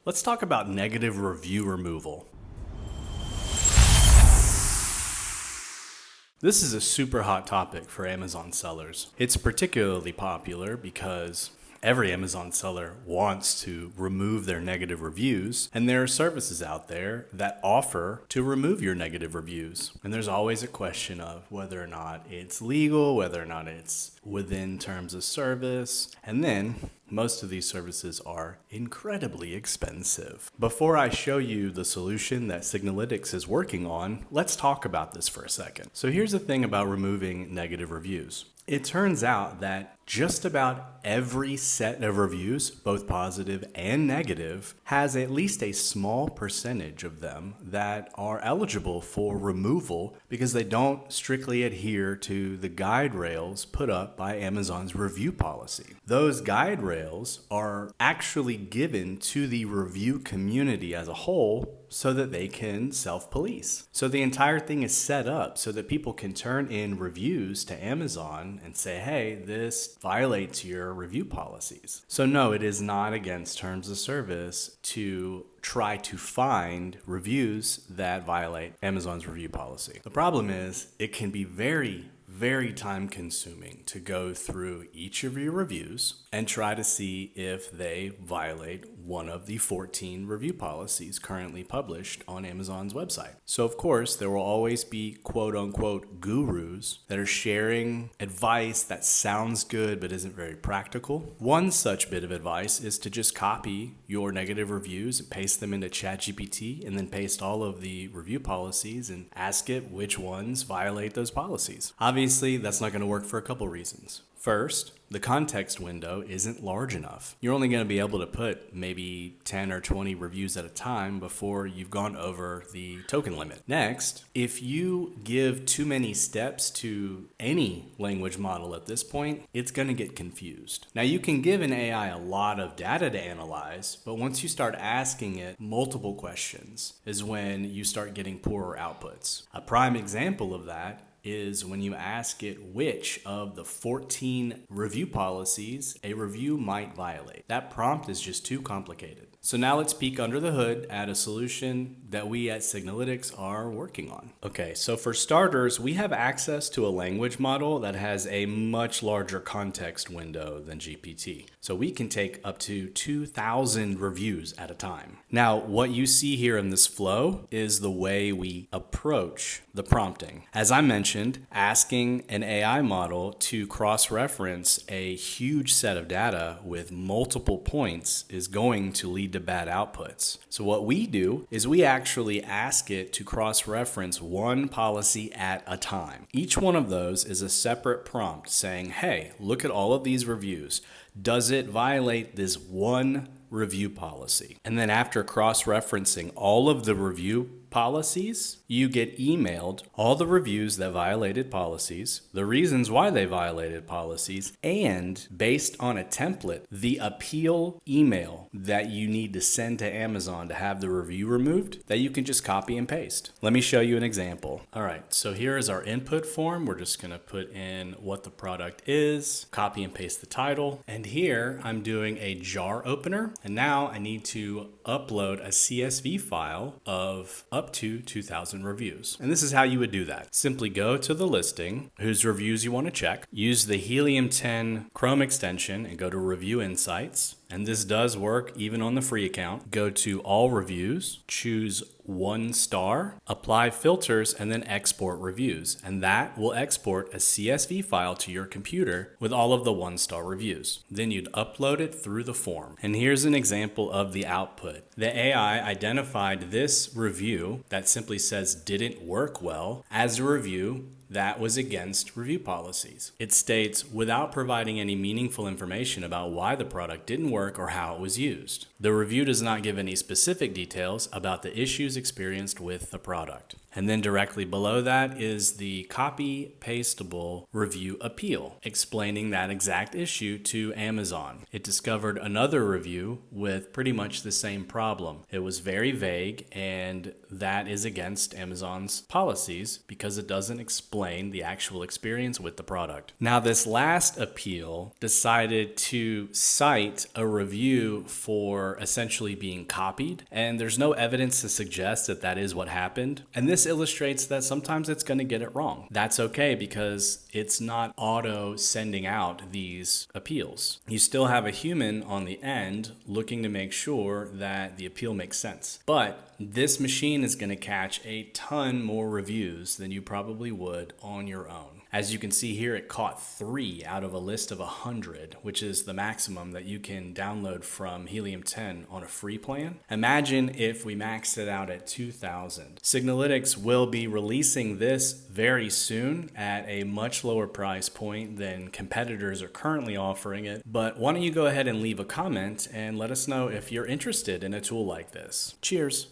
Let's talk about negative review removal. This is a super hot topic for Amazon sellers. It's particularly popular because every Amazon seller wants to remove their negative reviews, and there are services out there that offer to remove your negative reviews. And there's always a question of whether or not it's legal, whether or not it's within terms of service, and then most of these services are incredibly expensive. Before I show you the solution that Signalytics is working on, let's talk about this for a second. So here's the thing about removing negative reviews. It turns out that just about every set of reviews, both positive and negative, has at least a small percentage of them that are eligible for removal because they don't strictly adhere to the guide rails put up by Amazon's review policy. Those guide rails are actually given to the review community as a whole so that they can self-police. So the entire thing is set up so that people can turn in reviews to Amazon and say, hey, this violates your review policies. So no, it is not against terms of service to try to find reviews that violate Amazon's review policy. The problem is it can be very time consuming to go through each of your reviews and try to see if they violate one of the 14 review policies currently published on Amazon's website. So of course, there will always be quote unquote gurus that are sharing advice that sounds good but isn't very practical. One such bit of advice is to just copy your negative reviews and paste them into ChatGPT and then paste all of the review policies and ask it which ones violate those policies. Obviously, that's not going to work for a couple reasons. First, the context window isn't large enough. You're only going to be able to put maybe 10 or 20 reviews at a time before you've gone over the token limit. Next, if you give too many steps to any language model at this point, it's going to get confused. Now, you can give an AI a lot of data to analyze, but once you start asking it multiple questions is when you start getting poorer outputs. A prime example of that is when you ask it which of the 14 review policies a review might violate. That prompt is just too complicated. So now let's peek under the hood at a solution that we at Signalytics are working on. Okay, so for starters, we have access to a language model that has a much larger context window than GPT. So we can take up to 2,000 reviews at a time. Now, what you see here in this flow is the way we approach the prompting. As I mentioned, asking an AI model to cross-reference a huge set of data with multiple points is going to lead to bad outputs. So what we do is we actually ask it to cross-reference one policy at a time. Each one of those is a separate prompt saying, hey, look at all of these reviews. Does it violate this one review policy? And then after cross-referencing all of the review policies, you get emailed all the reviews that violated policies, the reasons why they violated policies, and based on a template, the appeal email that you need to send to Amazon to have the review removed that you can just copy and paste. Let me show you an example. All right, so here is our input form. We're just gonna put in what the product is, copy and paste the title, and here I'm doing a jar opener, and now I need to upload a CSV file of up to 2,000 reviews. And this is how you would do that. Simply go to the listing, whose reviews you want to check, use the Helium 10 Chrome extension and go to Review Insights. And this does work even on the free account. Go to All Reviews, choose 1 star, apply filters, and then export reviews. And that will export a CSV file to your computer with all of the 1-star reviews. Then you'd upload it through the form. And here's an example of the output. The AI identified this review that simply says didn't work well as a review that was against review policies. It states without providing any meaningful information about why the product didn't work or how it was used. The review does not give any specific details about the issues experienced with the product. And then directly below that is the copy pastable review appeal, explaining that exact issue to Amazon. It discovered another review with pretty much the same problem. It was very vague, and that is against Amazon's policies because it doesn't explain the actual experience with the product. Now, this last appeal decided to cite a review for essentially being copied, and there's no evidence to suggest that that is what happened. And this illustrates that sometimes it's going to get it wrong. That's okay because it's not auto sending out these appeals. You still have a human on the end looking to make sure that the appeal makes sense. But this machine is going to catch a ton more reviews than you probably would on your own. As you can see here, it caught 3 out of a list of 100, which is the maximum that you can download from Helium 10 on a free plan. Imagine if we maxed it out at 2,000. Signalytics will be releasing this very soon at a much lower price point than competitors are currently offering it. But why don't you go ahead and leave a comment and let us know if you're interested in a tool like this. Cheers.